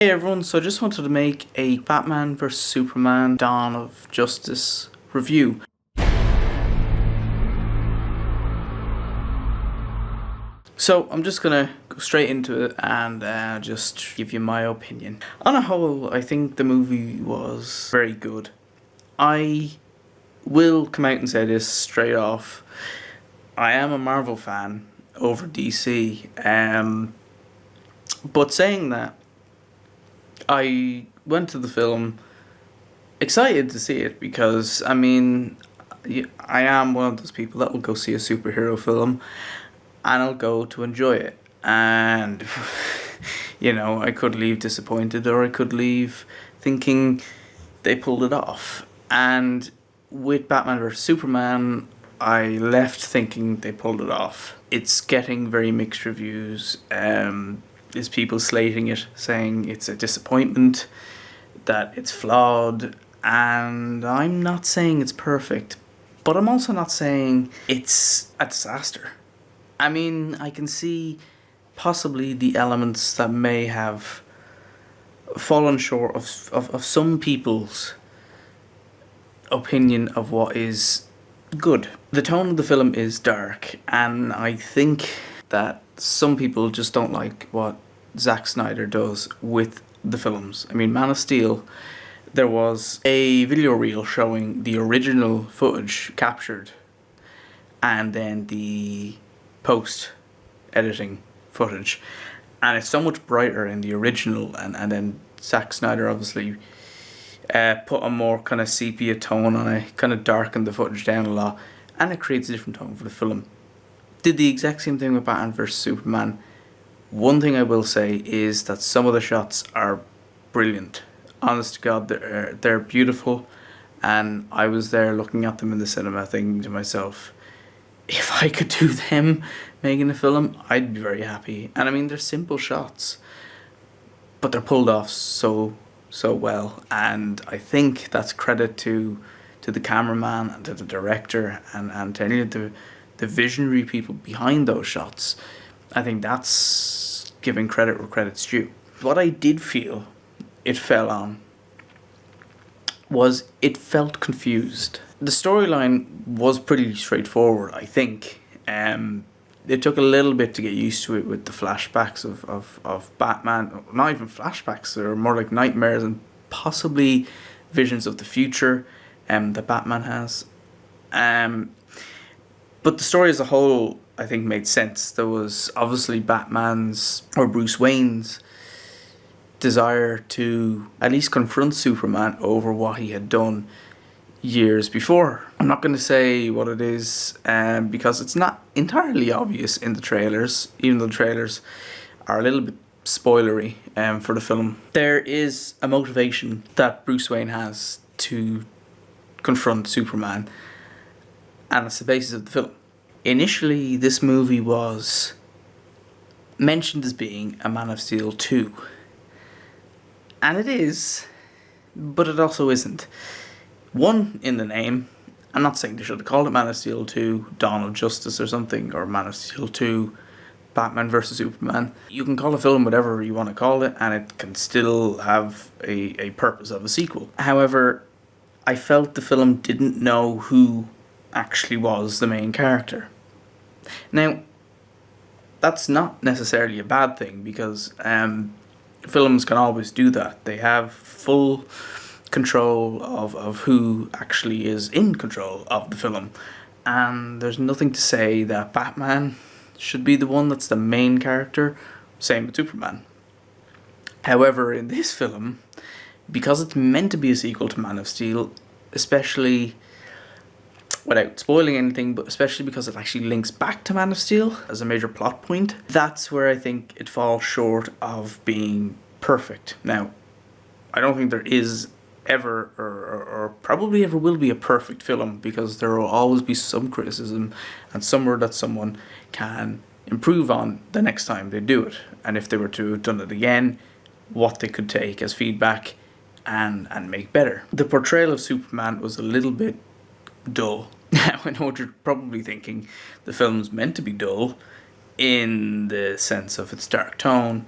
Hey everyone, so I just wanted to make a Batman vs Superman Dawn of Justice review. So I'm just gonna go straight into it and just give you my opinion. On a whole, I think the movie was very good. I will come out and say this straight off. I am a Marvel fan over DC, but saying that, I went to the film excited to see it because, I mean, I am one of those people that will go see a superhero film and I'll go to enjoy it. And, I could leave disappointed or I could leave thinking they pulled it off. And with Batman vs Superman, I left thinking they pulled it off. It's getting very mixed reviews. There's people slating it, saying it's a disappointment, that it's flawed, and I'm not saying it's perfect, but I'm also not saying it's a disaster. I mean, I can see possibly the elements that may have fallen short of some people's opinion of what is good. The tone of the film is dark, and I think that some people just don't like what Zack Snyder does with the films. I mean, Man of Steel, there was a video reel showing the original footage captured and then the post-editing footage. And it's so much brighter in the original, and then Zack Snyder obviously put a more kind of sepia tone on it, kind of darkened the footage down a lot, and it creates a different tone for the film. Did the exact same thing with Batman vs Superman. One thing I will say is that some of the shots are brilliant. Honest to God, they're beautiful, and I was there looking at them in the cinema thinking to myself, if I could do them making a film, I'd be very happy. And I mean, they're simple shots, but they're pulled off so well, and I think that's credit to the cameraman and to the director and to any of the visionary people behind those shots. I think that's giving credit where credit's due. What I did feel it fell on was it felt confused. The storyline was pretty straightforward, I think. It took a little bit to get used to it with the flashbacks of Batman. Not even flashbacks, they were more like nightmares and possibly visions of the future that Batman has. But the story as a whole, I think, made sense. There was obviously Batman's, or Bruce Wayne's, desire to at least confront Superman over what he had done years before. I'm not going to say what it is because it's not entirely obvious in the trailers, even though the trailers are a little bit spoilery for the film. There is a motivation that Bruce Wayne has to confront Superman, and it's the basis of the film. Initially, this movie was mentioned as being a Man of Steel 2. And it is, but it also isn't. One in the name. I'm not saying they should have called it Man of Steel 2 Dawn of Justice or something, or Man of Steel 2 Batman vs Superman. You can call a film whatever you want to call it, and it can still have a purpose of a sequel. However, I felt the film didn't know who actually was the main character. Now, that's not necessarily a bad thing, because films can always do that. They have full control of who actually is in control of the film, and there's nothing to say that Batman should be the one that's the main character. Same with Superman. However, in this film, because it's meant to be a sequel to Man of Steel, especially without spoiling anything, but especially because it actually links back to Man of Steel as a major plot point, that's where I think it falls short of being perfect. Now, I don't think there is ever or probably ever will be a perfect film, because there will always be some criticism and somewhere that someone can improve on the next time they do it, and if they were to have done it again, what they could take as feedback and make better. The portrayal of Superman was a little bit dull. Now, I know what you're probably thinking. The film's meant to be dull in the sense of its dark tone,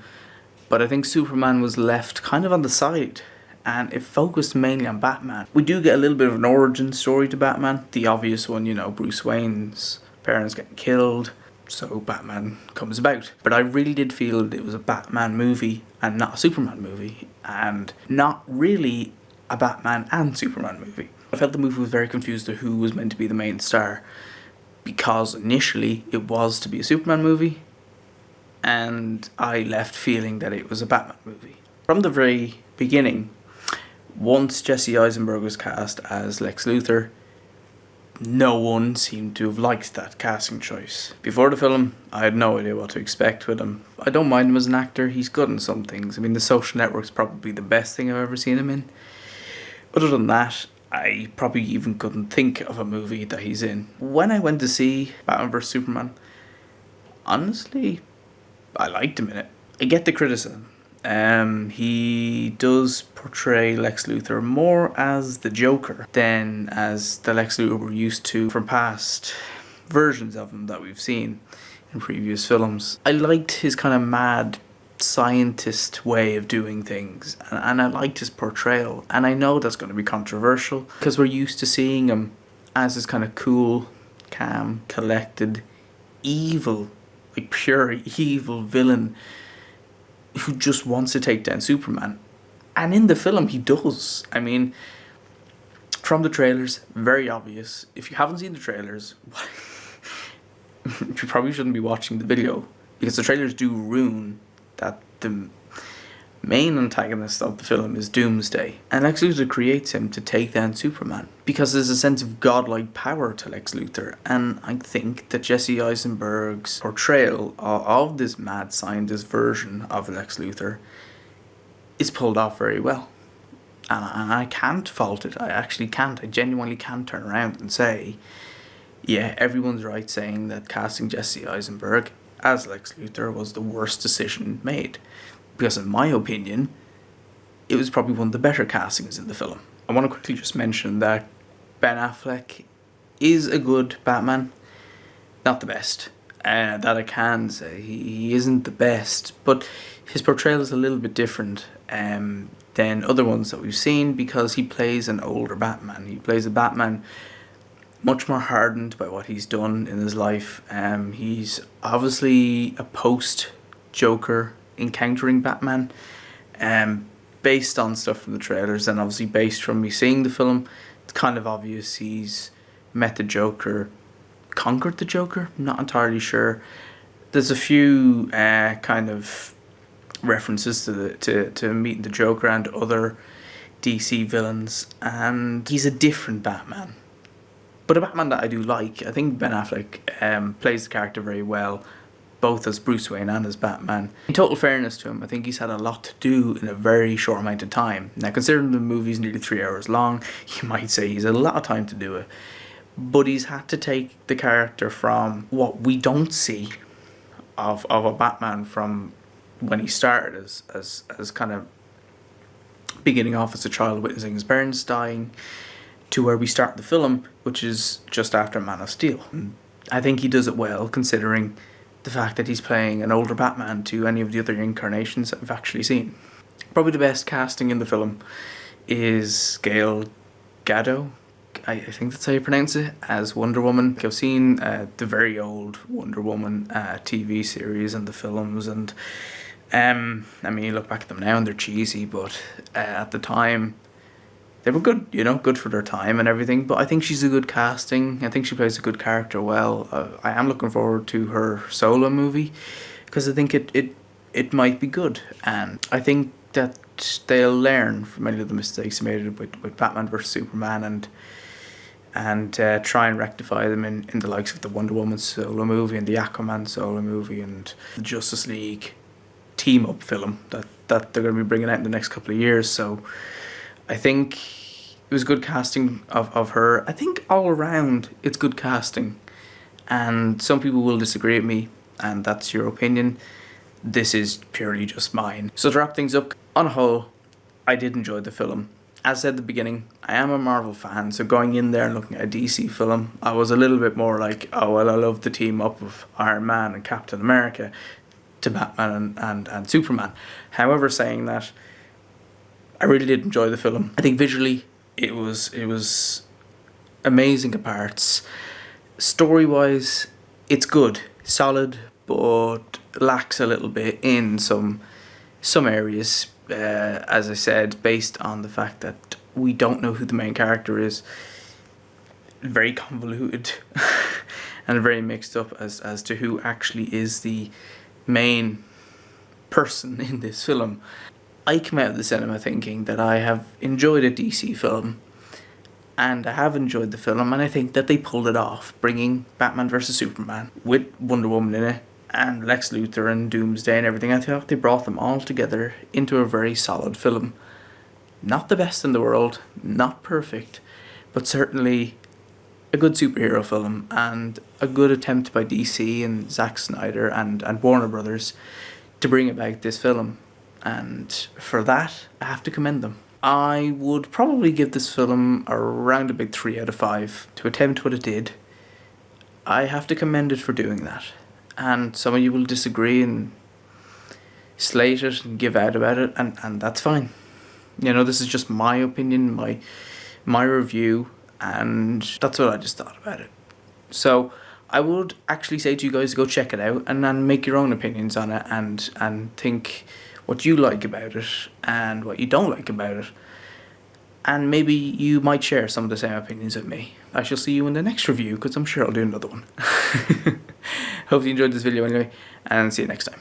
But I think Superman was left kind of on the side, and it focused mainly on Batman. We do get a little bit of an origin story to Batman. The obvious one, you know, Bruce Wayne's parents getting killed, so Batman comes about. But I really did feel it was a Batman movie and not a Superman movie, and not really a Batman and Superman movie. I felt the movie was very confused to who was meant to be the main star, because initially it was to be a Superman movie, and I left feeling that it was a Batman movie. From the very beginning, once Jesse Eisenberg was cast as Lex Luthor, no one seemed to have liked that casting choice. Before the film, I had no idea what to expect with him. I don't mind him as an actor, he's good in some things. I mean, The Social Network's probably the best thing I've ever seen him in. Other than that, I probably even couldn't think of a movie that he's in. When I went to see Batman vs Superman, honestly, I liked him in it. I get the criticism. He does portray Lex Luthor more as the Joker than as the Lex Luthor we're used to from past versions of him that we've seen in previous films. I liked his kind of mad scientist way of doing things, and I liked his portrayal. And I know that's going to be controversial because we're used to seeing him as this kind of cool, calm, collected, evil, like pure evil villain who just wants to take down Superman. And in the film he does. I mean, from the trailers, very obvious. If you haven't seen the trailers, you probably shouldn't be watching the video, because the trailers do ruin that the main antagonist of the film is Doomsday, and Lex Luthor creates him to take down Superman because there's a sense of godlike power to Lex Luthor. And I think that Jesse Eisenberg's portrayal of this mad scientist version of Lex Luthor is pulled off very well, and I can't fault it. I actually can't. I genuinely can't turn around and say, yeah, everyone's right saying that casting Jesse Eisenberg as Lex Luthor was the worst decision made. Because in my opinion, it was probably one of the better castings in the film. I want to quickly just mention that Ben Affleck is a good Batman. Not the best. That I can say. He isn't the best, but his portrayal is a little bit different than other ones that we've seen, because he plays an older Batman. He plays a Batman much more hardened by what he's done in his life. He's obviously a post-Joker encountering Batman, based on stuff from the trailers, and obviously based from me seeing the film. It's kind of obvious he's met the Joker, conquered the Joker, not entirely sure. There's a few kind of references to meeting the Joker and other DC villains, and he's a different Batman, but a Batman that I do like. I think Ben Affleck plays the character very well, both as Bruce Wayne and as Batman. In total fairness to him, I think he's had a lot to do in a very short amount of time. Now, considering the movie's nearly 3 hours long, you might say he's had a lot of time to do it. But he's had to take the character from what we don't see of a Batman from when he started as kind of beginning off as a child witnessing his parents dying, to where we start the film, which is just after Man of Steel. I think he does it well, considering the fact that he's playing an older Batman to any of the other incarnations that we've actually seen. Probably the best casting in the film is Gal Gadot, I think that's how you pronounce it, as Wonder Woman. I've seen the very old Wonder Woman TV series and the films, and I mean, you look back at them now and they're cheesy, but at the time they were good, you know, good for their time and everything. But I think she's a good casting. I think she plays a good character well. I am looking forward to her solo movie, because I think it might be good. And I think that they'll learn from many of the mistakes made with Batman vs Superman, and try and rectify them in the likes of the Wonder Woman solo movie and the Aquaman solo movie and the Justice League team-up film that they're going to be bringing out in the next couple of years. So I think it was good casting of her. I think all around it's good casting, and some people will disagree with me, and that's your opinion. This is purely just mine. So to wrap things up, on a whole, I did enjoy the film. As I said at the beginning, I am a Marvel fan, so going in there and looking at a DC film, I was a little bit more like, oh well, I love the team up of Iron Man and Captain America. to Batman and Superman. However, saying that, I really did enjoy the film. I think visually it was amazing at parts. Story-wise, it's good, solid, but lacks a little bit in some areas. As I said, based on the fact that we don't know who the main character is, very convoluted and very mixed up as to who actually is the main person in this film. I came out of the cinema thinking that I have enjoyed a DC film, and I have enjoyed the film, and I think that they pulled it off, bringing Batman vs Superman with Wonder Woman in it, and Lex Luthor and Doomsday and everything. I thought they brought them all together into a very solid film. Not the best in the world, not perfect, but certainly a good superhero film, and a good attempt by DC and Zack Snyder and Warner Brothers to bring about this film. And for that, I have to commend them. I would probably give this film around a big 3 out of 5 to attempt what it did. I have to commend it for doing that. And some of you will disagree and slate it and give out about it, and that's fine. You know, this is just my opinion, my review, and that's what I just thought about it. So I would actually say to you guys to go check it out and make your own opinions on it, and think what you like about it and what you don't like about it. And maybe you might share some of the same opinions with me. I shall see you in the next review, because I'm sure I'll do another one. Hope you enjoyed this video anyway, and see you next time.